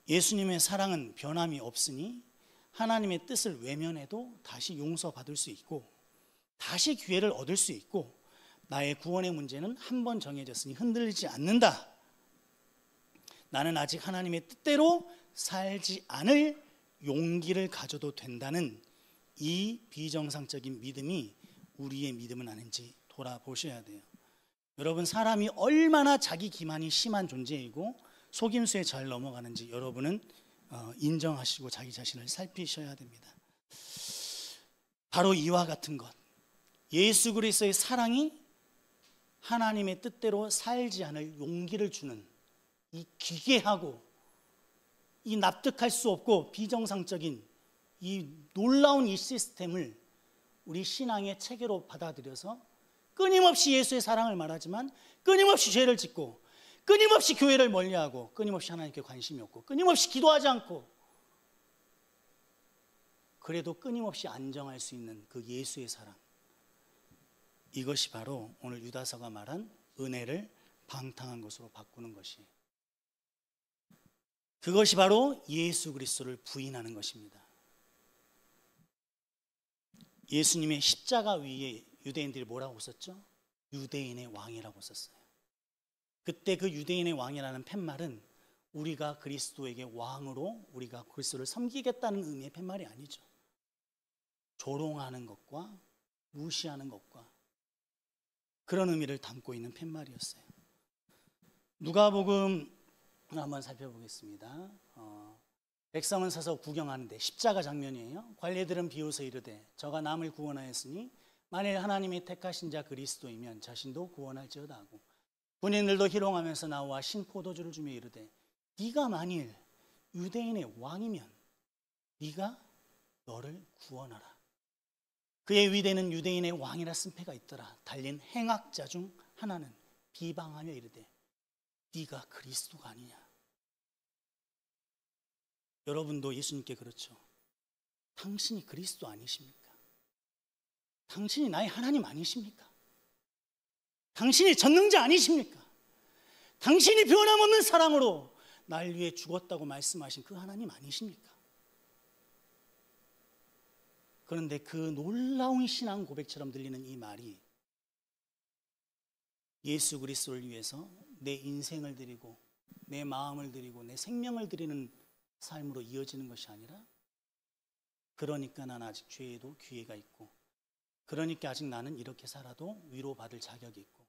예수님의 사랑은 변함이 없으니 하나님의 뜻을 외면해도 다시 용서받을 수 있고, 다시 기회를 얻을 수 있고, 나의 구원의 문제는 한 번 정해졌으니 흔들리지 않는다. 나는 아직 하나님의 뜻대로 살지 않을 용기를 가져도 된다는 이 비정상적인 믿음이 우리의 믿음은 아닌지 돌아보셔야 돼요. 여러분, 사람이 얼마나 자기 기만이 심한 존재이고 속임수에 잘 넘어가는지 여러분은 인정하시고 자기 자신을 살피셔야 됩니다. 바로 이와 같은 것, 예수 그리스도의 사랑이 하나님의 뜻대로 살지 않을 용기를 주는 이 기괴하고 이 납득할 수 없고 비정상적인 이 놀라운 이 시스템을 우리 신앙의 체계로 받아들여서 끊임없이 예수의 사랑을 말하지만 끊임없이 죄를 짓고 끊임없이 교회를 멀리하고 끊임없이 하나님께 관심이 없고 끊임없이 기도하지 않고 그래도 끊임없이 안정할 수 있는 그 예수의 사랑, 이것이 바로 오늘 유다서가 말한 은혜를 방탕한 것으로 바꾸는 것이에요. 그것이 바로 예수 그리스도를 부인하는 것입니다. 예수님의 십자가 위에 유대인들이 뭐라고 썼죠? 유대인의 왕이라고 썼어요. 그때 그 유대인의 왕이라는 팻말은 우리가 그리스도에게 왕으로 우리가 그리스도를 섬기겠다는 의미의 팻말이 아니죠. 조롱하는 것과 무시하는 것과 그런 의미를 담고 있는 팻말이었어요. 누가복음 한번 살펴보겠습니다. 백성은 서서 구경하는데 십자가 장면이에요. 관리들은 비웃어 이르되 저가 남을 구원하였으니 만일 하나님이 택하신 자 그리스도이면 자신도 구원할지어다 하고, 군인들도 희롱하면서 나와 신포도주를 주며 이르되 네가 만일 유대인의 왕이면 네가 너를 구원하라. 그의 위대는 유대인의 왕이라 쓴패가 있더라. 달린 행악자 중 하나는 비방하며 이르되 네가 그리스도가 아니냐. 여러분도 예수님께 그렇죠. 당신이 그리스도 아니십니까? 당신이 나의 하나님 아니십니까? 당신이 전능자 아니십니까? 당신이 변함없는 사랑으로 날 위해 죽었다고 말씀하신 그 하나님 아니십니까? 그런데 그 놀라운 신앙 고백처럼 들리는 이 말이 예수 그리스도를 위해서 내 인생을 드리고 내 마음을 드리고 내 생명을 드리는 삶으로 이어지는 것이 아니라, 그러니까 난 아직 죄에도 기회가 있고, 그러니까 아직 나는 이렇게 살아도 위로받을 자격이 있고,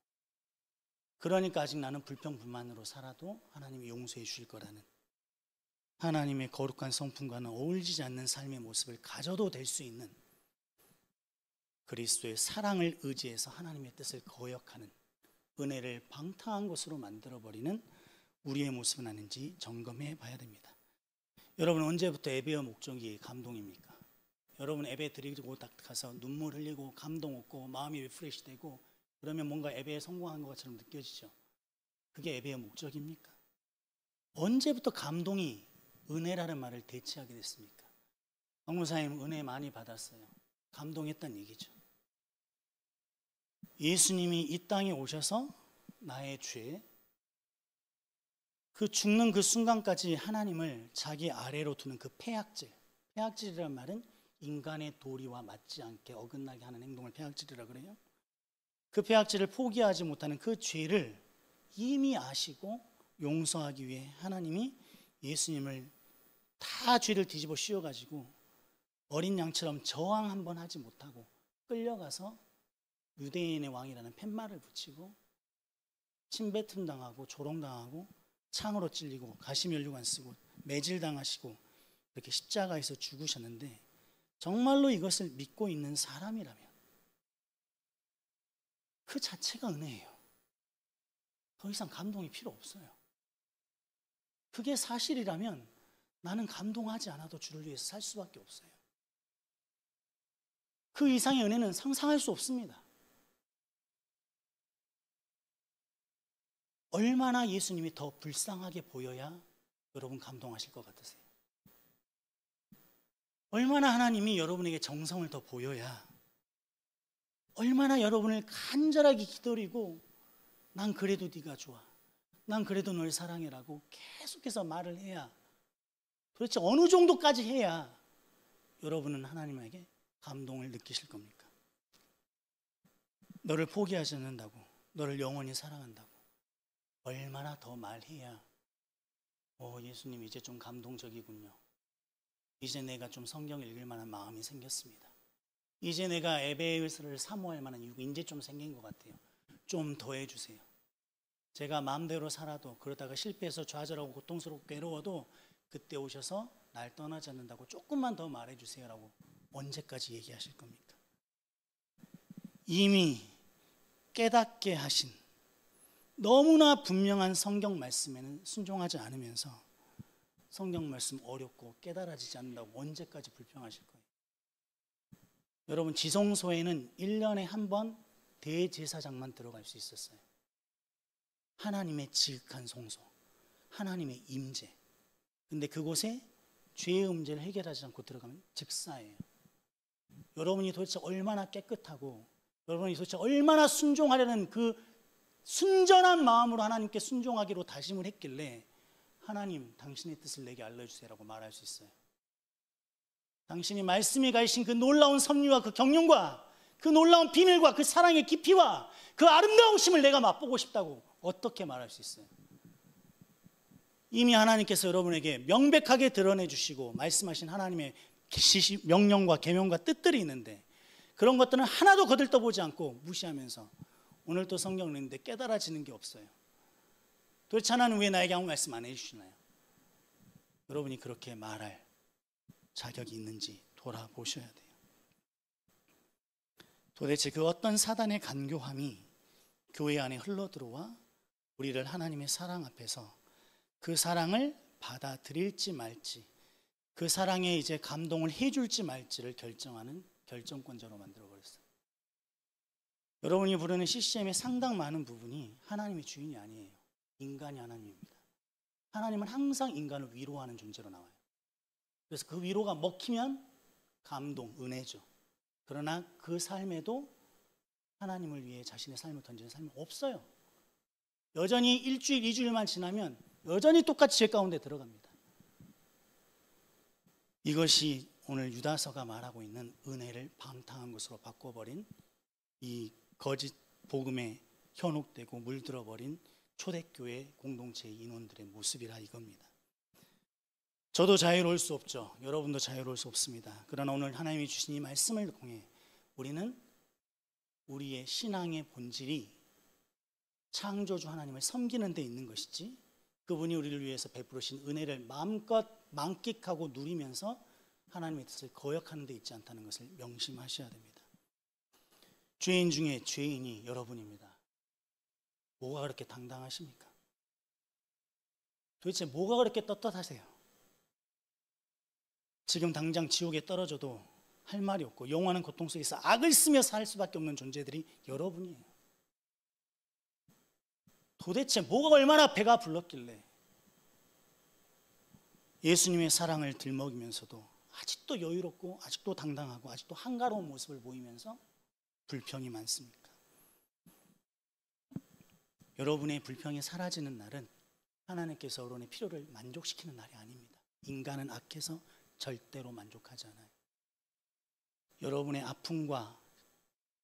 그러니까 아직 나는 불평불만으로 살아도 하나님이 용서해 주실 거라는, 하나님의 거룩한 성품과는 어울리지 않는 삶의 모습을 가져도 될 수 있는 그리스도의 사랑을 의지해서 하나님의 뜻을 거역하는, 은혜를 방탕한 것으로 만들어버리는 우리의 모습은 아닌지 점검해 봐야 됩니다. 여러분, 언제부터 예배의 목적이 감동입니까? 여러분, 예배 드리고 딱 가서 눈물 흘리고 감동 얻고 마음이 리프레시 되고 그러면 뭔가 예배에 성공한 것처럼 느껴지죠. 그게 예배의 목적입니까? 언제부터 감동이 은혜라는 말을 대체하게 됐습니까? 박무사님 은혜 많이 받았어요. 감동했다는 얘기죠. 예수님이 이 땅에 오셔서 나의 죄, 그 죽는 그 순간까지 하나님을 자기 아래로 두는 그 폐악질이라는 말은 인간의 도리와 맞지 않게 어긋나게 하는 행동을 폐악질이라고 그래요. 그 폐악질을 포기하지 못하는 그 죄를 이미 아시고 용서하기 위해 하나님이 예수님을 다 죄를 뒤집어 씌워가지고 어린 양처럼 저항 한번 하지 못하고 끌려가서 유대인의 왕이라는 팻말을 붙이고 침뱉음 당하고 조롱당하고 창으로 찔리고 가시면류관 쓰고 매질당하시고 이렇게 십자가에서 죽으셨는데, 정말로 이것을 믿고 있는 사람이라면 그 자체가 은혜예요. 더 이상 감동이 필요 없어요. 그게 사실이라면 나는 감동하지 않아도 주를 위해서 살 수밖에 없어요. 그 이상의 은혜는 상상할 수 없습니다. 얼마나 예수님이 더 불쌍하게 보여야 여러분 감동하실 것 같으세요? 얼마나 하나님이 여러분에게 정성을 더 보여야, 얼마나 여러분을 간절하게 기다리고 난 그래도 네가 좋아, 난 그래도 널 사랑해라고 계속해서 말을 해야, 도대체 어느 정도까지 해야 여러분은 하나님에게 감동을 느끼실 겁니까? 너를 포기하지 않는다고, 너를 영원히 사랑한다고. 얼마나 더 말해야 예수님 이제 좀 감동적이군요. 이제 내가 좀 성경 읽을 만한 마음이 생겼습니다. 이제 내가 에베소를 사모할 만한 이유가 이제 좀 생긴 것 같아요. 좀 더 해주세요. 제가 마음대로 살아도 그러다가 실패해서 좌절하고 고통스럽고 괴로워도 그때 오셔서 날 떠나지 않는다고 조금만 더 말해주세요라고 언제까지 얘기하실 겁니까? 이미 깨닫게 하신 너무나 분명한 성경 말씀에는 순종하지 않으면서 성경 말씀 어렵고 깨달아지지 않는다고 언제까지 불평하실 거예요? 여러분, 지성소에는 1년에 한 번 대제사장만 들어갈 수 있었어요. 하나님의 지극한 성소, 하나님의 임재. 근데 그곳에 죄의 문제를 해결하지 않고 들어가면 즉사예요. 여러분이 도대체 얼마나 깨끗하고 여러분이 도대체 얼마나 순종하려는 그 순전한 마음으로 하나님께 순종하기로 다짐을 했길래 하나님, 당신의 뜻을 내게 알려주세요라고 말할 수 있어요. 당신이 말씀이 가르친 그 놀라운 섭리와 그 경륜과 그 놀라운 비밀과 그 사랑의 깊이와 그 아름다우심을 내가 맛보고 싶다고 어떻게 말할 수 있어요? 이미 하나님께서 여러분에게 명백하게 드러내 주시고 말씀하신 하나님의 명령과 계명과 뜻들이 있는데 그런 것들은 하나도 거들떠보지 않고 무시하면서 오늘 또 성경을 읽는데 깨달아지는 게 없어요. 도대체 하나님 왜 나에게 아무 말씀 안 해주시나요? 여러분이 그렇게 말할 자격이 있는지 돌아보셔야 돼요. 도대체 그 어떤 사단의 간교함이 교회 안에 흘러들어와 우리를 하나님의 사랑 앞에서 그 사랑을 받아들일지 말지, 그 사랑에 이제 감동을 해줄지 말지를 결정하는 결정권자로 만들어버렸어요. 여러분이 부르는 CCM의 상당 많은 부분이 하나님의 주인이 아니에요. 인간이 하나님입니다. 하나님은 항상 인간을 위로하는 존재로 나와요. 그래서 그 위로가 먹히면 감동, 은혜죠. 그러나 그 삶에도 하나님을 위해 자신의 삶을 던지는 삶이 없어요. 여전히 일주일, 2주일만 지나면 여전히 똑같이 죄 가운데 들어갑니다. 이것이 오늘 유다서가 말하고 있는 은혜를 방탕한 것으로 바꿔버린 이 거짓 복음에 현혹되고 물들어버린 초대교회 공동체의 인원들의 모습이라 이겁니다. 저도 자유로울 수 없죠. 여러분도 자유로울 수 없습니다. 그러나 오늘 하나님이 주신 이 말씀을 통해 우리는 우리의 신앙의 본질이 창조주 하나님을 섬기는 데 있는 것이지 그분이 우리를 위해서 베푸신 은혜를 마음껏 만끽하고 누리면서 하나님의 뜻을 거역하는 데 있지 않다는 것을 명심하셔야 됩니다. 죄인 중에 죄인이 여러분입니다. 뭐가 그렇게 당당하십니까? 도대체 뭐가 그렇게 떳떳하세요? 지금 당장 지옥에 떨어져도 할 말이 없고 영원한 고통 속에서 악을 쓰며 살 수밖에 없는 존재들이 여러분이에요. 도대체 뭐가 얼마나 배가 불렀길래 예수님의 사랑을 들먹이면서도 아직도 여유롭고 아직도 당당하고 아직도 한가로운 모습을 보이면서 불평이 많습니까? 여러분의 불평이 사라지는 날은 하나님께서 여러분의 필요를 만족시키는 날이 아닙니다. 인간은 악해서 절대로 만족하지 않아요. 여러분의 아픔과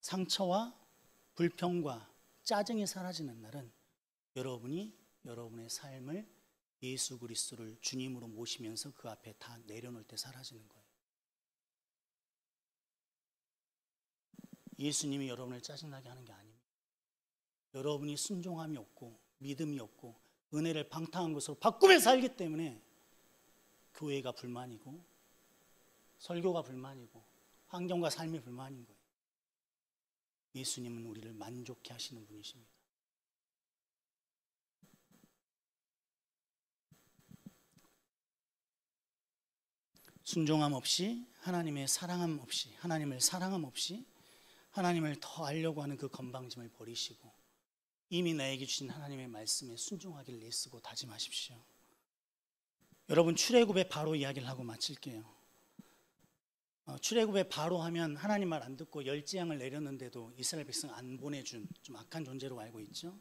상처와 불평과 짜증이 사라지는 날은 여러분이 여러분의 삶을 예수 그리스도를 주님으로 모시면서 그 앞에 다 내려놓을 때 사라지는 거예요. 예수님이 여러분을 짜증나게 하는 게 아닙니다. 여러분이 순종함이 없고 믿음이 없고 은혜를 방탕한 것으로 바꾸며 살기 때문에 교회가 불만이고 설교가 불만이고 환경과 삶이 불만인 거예요. 예수님은 우리를 만족해 하시는 분이십니다. 순종함 없이 하나님의 사랑함 없이 하나님을 사랑함 없이 하나님을 더 알려고 하는 그 건방짐을 버리시고 이미 나에게 주신 하나님의 말씀에 순종하기를 애쓰고 다짐하십시오. 여러분, 출애굽의 바로 이야기를 하고 마칠게요. 출애굽의 바로 하면 하나님 말 안 듣고 열재앙을 내렸는데도 이스라엘 백성 안 보내준 좀 악한 존재로 알고 있죠.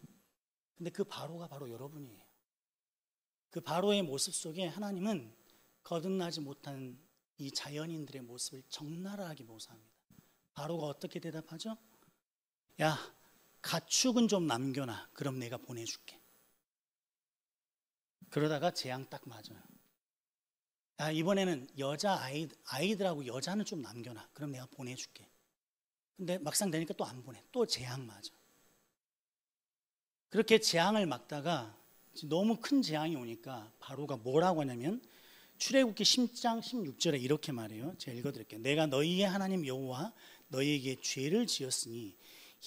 근데 그 바로가 바로 여러분이에요. 그 바로의 모습 속에 하나님은 거듭나지 못한 이 자연인들의 모습을 적나라하게 묘사합니다. 바로가 어떻게 대답하죠? 야, 가축은 좀 남겨놔. 그럼 내가 보내줄게. 그러다가 재앙 딱 맞아요. 야, 이번에는 아이들하고 여자는 좀 남겨놔. 그럼 내가 보내줄게. 근데 막상 되니까 또 안 보내. 또 재앙 맞아. 그렇게 재앙을 막다가 너무 큰 재앙이 오니까 바로가 뭐라고 하냐면 출애굽기 10장 16절에 이렇게 말해요. 제가 읽어드릴게요. 내가 너희의 하나님 여호와 너희에게 죄를 지었으니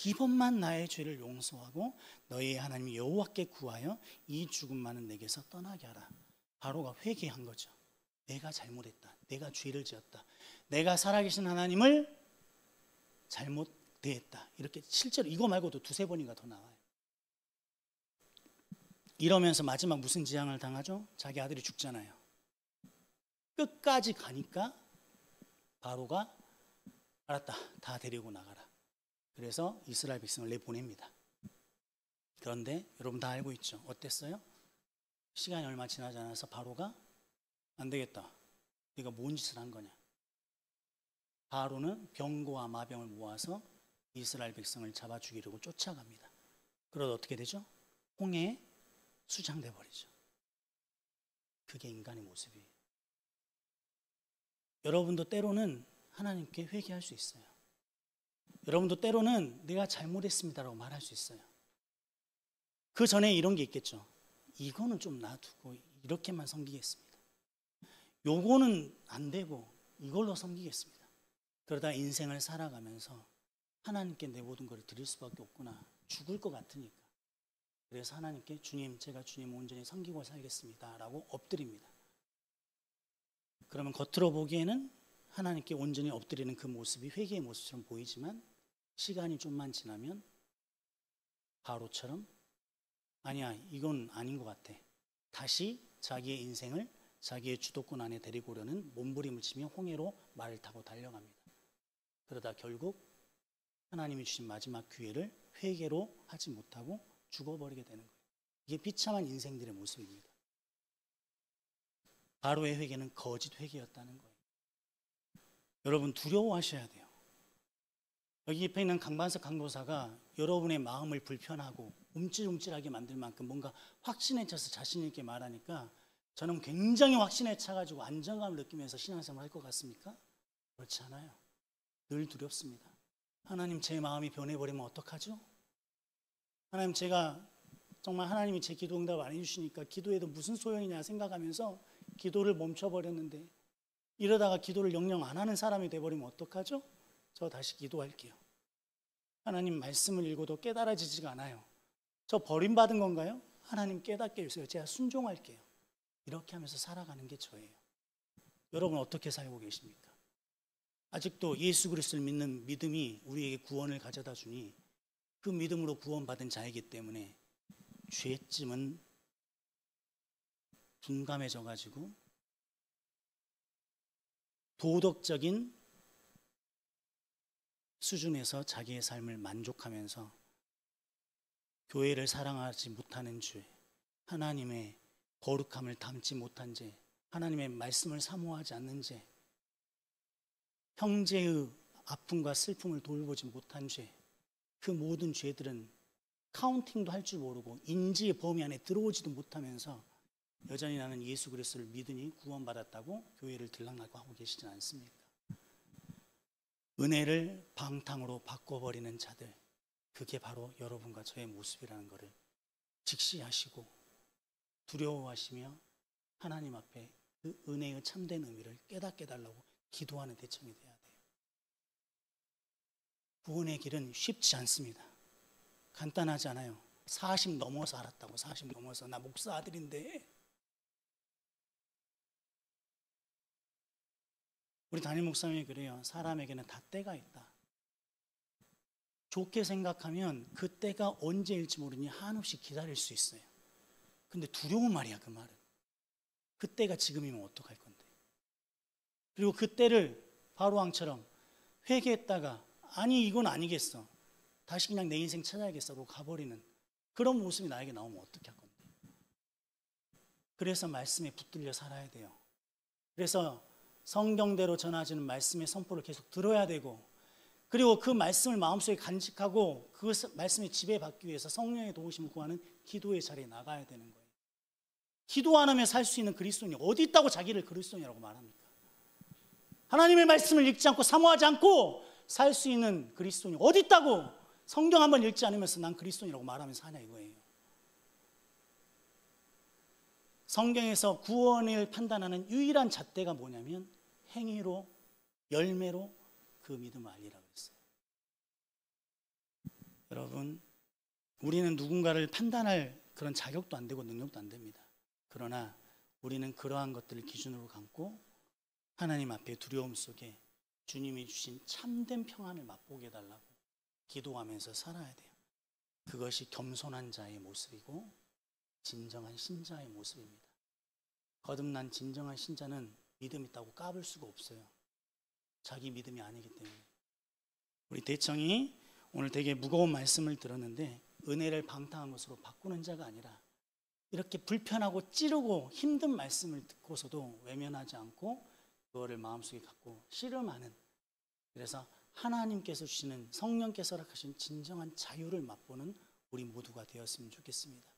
이번만 나의 죄를 용서하고 너희의 하나님 여호와께 구하여 이 죽음만은 내게서 떠나게 하라. 바로가 회개한 거죠. 내가 잘못했다. 내가 죄를 지었다. 내가 살아계신 하나님을 잘못 대했다. 이렇게 실제로 이거 말고도 두세 번인가 더 나와요. 이러면서 마지막 무슨 재앙을 당하죠? 자기 아들이 죽잖아요. 끝까지 가니까 바로가 알았다. 다 데리고 나가라. 그래서 이스라엘 백성을 내보냅니다. 그런데 여러분 다 알고 있죠. 어땠어요? 시간이 얼마 지나지 않아서 바로가 안 되겠다. 네가 뭔 짓을 한 거냐. 바로는 병거와 마병을 모아서 이스라엘 백성을 잡아 죽이려고 쫓아갑니다. 그러다 어떻게 되죠? 홍해에 수장돼 버리죠. 그게 인간의 모습이에요. 여러분도 때로는 하나님께 회개할 수 있어요. 여러분도 때로는 내가 잘못했습니다라고 말할 수 있어요. 그 전에 이런 게 있겠죠. 이거는 좀 놔두고 이렇게만 섬기겠습니다. 요거는 안 되고 이걸로 섬기겠습니다. 그러다 인생을 살아가면서 하나님께 내 모든 것을 드릴 수밖에 없구나. 죽을 것 같으니까. 그래서 하나님께 주님, 제가 주님 온전히 섬기고 살겠습니다 라고 엎드립니다. 그러면 겉으로 보기에는 하나님께 온전히 엎드리는 그 모습이 회개의 모습처럼 보이지만 시간이 좀만 지나면 바로처럼 아니야, 이건 아닌 것 같아. 다시 자기의 인생을 자기의 주도권 안에 데리고 오려는 몸부림을 치며 홍해로 말을 타고 달려갑니다. 그러다 결국 하나님이 주신 마지막 기회를 회개로 하지 못하고 죽어버리게 되는 거예요. 이게 비참한 인생들의 모습입니다. 바로의 회개는 거짓 회개였다는 거예요. 여러분 두려워하셔야 돼요. 여기 옆에 있는 강반석 강도사가 여러분의 마음을 불편하고 움찔움찔하게 만들 만큼 뭔가 확신에 차서 자신 있게 말하니까 저는 굉장히 확신에 차가지고 안정감을 느끼면서 신앙생활을 할 것 같습니까? 그렇지 않아요. 늘 두렵습니다. 하나님, 제 마음이 변해버리면 어떡하죠? 하나님, 제가 정말 하나님이 제 기도 응답 안 해주시니까 기도해도 무슨 소용이냐 생각하면서 기도를 멈춰버렸는데 이러다가 기도를 영영 안 하는 사람이 돼버리면 어떡하죠? 저 다시 기도할게요. 하나님, 말씀을 읽어도 깨달아지지가 않아요. 저 버림받은 건가요? 하나님, 깨닫게 해주세요. 제가 순종할게요. 이렇게 하면서 살아가는 게 저예요. 여러분 어떻게 살고 계십니까? 아직도 예수 그리스도를 믿는 믿음이 우리에게 구원을 가져다 주니 그 믿음으로 구원받은 자이기 때문에 죄쯤은 둔감해져 가지고 도덕적인 수준에서 자기의 삶을 만족하면서 교회를 사랑하지 못하는 죄, 하나님의 거룩함을 담지 못한 죄, 하나님의 말씀을 사모하지 않는 죄, 형제의 아픔과 슬픔을 돌보지 못한 죄, 그 모든 죄들은 카운팅도 할 줄 모르고 인지의 범위 안에 들어오지도 못하면서 여전히 나는 예수 그리스도를 믿으니 구원받았다고 교회를 들락날락 하고 계시진 않습니까? 은혜를 방탕으로 바꿔버리는 자들, 그게 바로 여러분과 저의 모습이라는 것을 직시하시고 두려워하시며 하나님 앞에 그 은혜의 참된 의미를 깨닫게 달라고 기도하는 대청이 돼야 돼요. 구원의 길은 쉽지 않습니다. 간단하지 않아요. 40 넘어서 알았다고. 40 넘어서 나 목사 아들인데. 우리 담임 목사님이 그래요. 사람에게는 다 때가 있다. 좋게 생각하면 그 때가 언제일지 모르니 한없이 기다릴 수 있어요. 근데 두려운 말이야, 그 말은. 그 때가 지금이면 어떡할 건데. 그리고 그 때를 바로왕처럼 회개했다가 아니 이건 아니겠어. 다시 그냥 내 인생 찾아야겠어로 가버리는 그런 모습이 나에게 나오면 어떻게 할 건데. 그래서 말씀에 붙들려 살아야 돼요. 그래서 성경대로 전하지는 말씀의 선포를 계속 들어야 되고 그리고 그 말씀을 마음속에 간직하고 그 말씀을 지배받기 위해서 성령의 도우심을 구하는 기도의 자리에 나가야 되는 거예요. 기도 안 하면 살 수 있는 그리스도인이 어디 있다고 자기를 그리스도인이라고 말합니까? 하나님의 말씀을 읽지 않고 사모하지 않고 살 수 있는 그리스도인이 어디 있다고 성경 한번 읽지 않으면서 난 그리스도인이라고 말하면서 사냐 이거예요. 성경에서 구원을 판단하는 유일한 잣대가 뭐냐면 행위로, 열매로 그 믿음을 알리라고 했어요. 여러분, 우리는 누군가를 판단할 그런 자격도 안 되고 능력도 안 됩니다. 그러나 우리는 그러한 것들을 기준으로 삼고 하나님 앞에 두려움 속에 주님이 주신 참된 평안을 맛보게 해달라고 기도하면서 살아야 돼요. 그것이 겸손한 자의 모습이고 진정한 신자의 모습입니다. 거듭난 진정한 신자는 믿음 있다고 까불 수가 없어요. 자기 믿음이 아니기 때문에. 우리 대청이 오늘 되게 무거운 말씀을 들었는데 은혜를 방탕한 것으로 바꾸는 자가 아니라 이렇게 불편하고 찌르고 힘든 말씀을 듣고서도 외면하지 않고 그거를 마음속에 갖고 씨름하는, 그래서 하나님께서 주시는 성령께서 허락하신 진정한 자유를 맛보는 우리 모두가 되었으면 좋겠습니다.